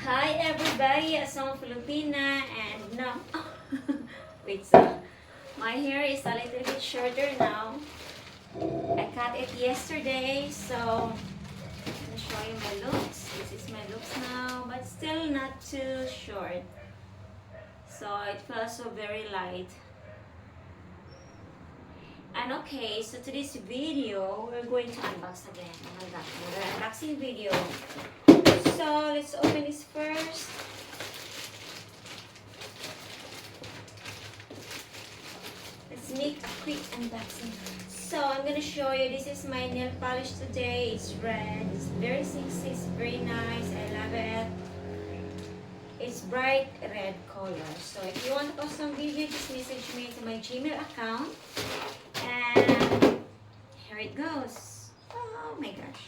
Hi everybody, I'm Filipina and now wait, so my hair is a little bit shorter now. I cut it yesterday, so I'm gonna show you my looks. This is my looks now, but still not too short. So it feels so very light. And okay, so today's video, we're going to unbox again. Oh my god, another unboxing video. So let's open this first. Let's make a quick unboxing. So I'm gonna show you, this is my nail polish today. It's red, it's very sexy, it's very nice, I love it. It's bright red color. So if you want to post some video, just message me to my Gmail account. And here it goes. Oh my gosh.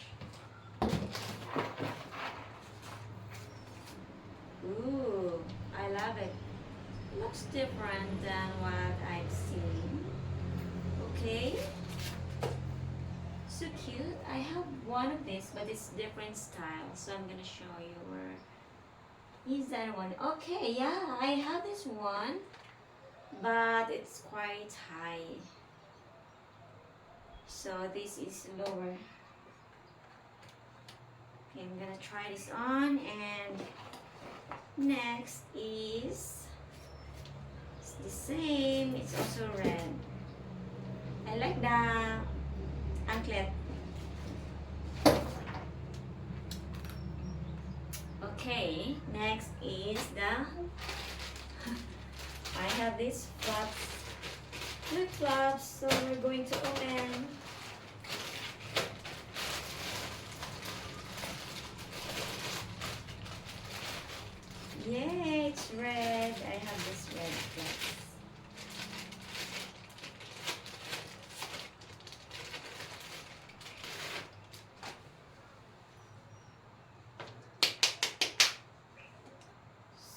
Ooh, I love it. It looks different than what I've seen. Okay. So cute. I have one of this, but it's different style. So I'm gonna show you where is that one. Okay, yeah, I have this one, but it's quite high. So this is lower. Okay, I'm gonna try this on, and next is it's the same. It's also red. I like the anklet. Okay, next is the I have this flip-flops, so we're going to open. Yay, it's red. I have this red flats.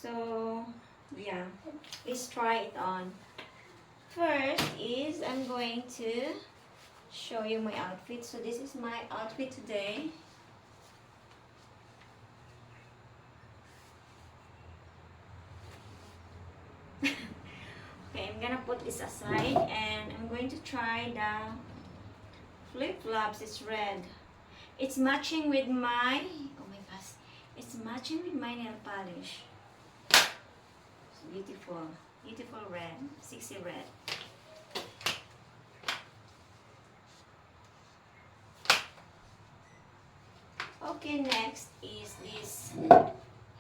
So yeah, let's try it on. First is I'm going to show you my outfit. So this is my outfit today. Okay, I'm gonna put this aside and I'm going to try the flip-flops. It's red. It's matching with my, oh my gosh, it's matching with my nail polish. It's beautiful, beautiful red, sexy red. Okay, next is this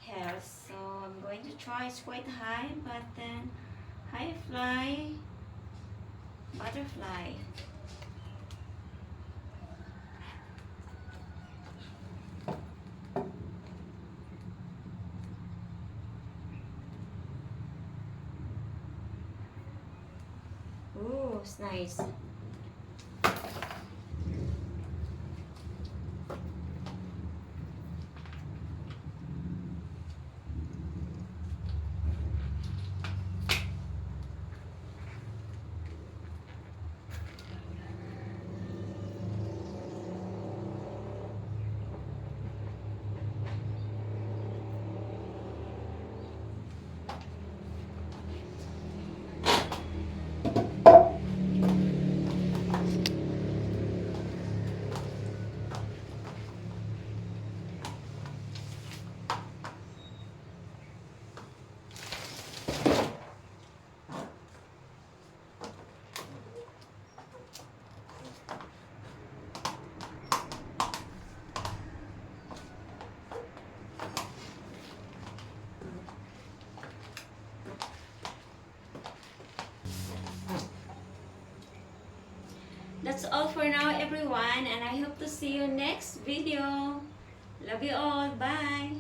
hair. So I'm going to try, it's quite high, but then high fly, butterfly. Ooh, it's nice. That's all for now, everyone, and I hope to see you next video. Love you all. Bye.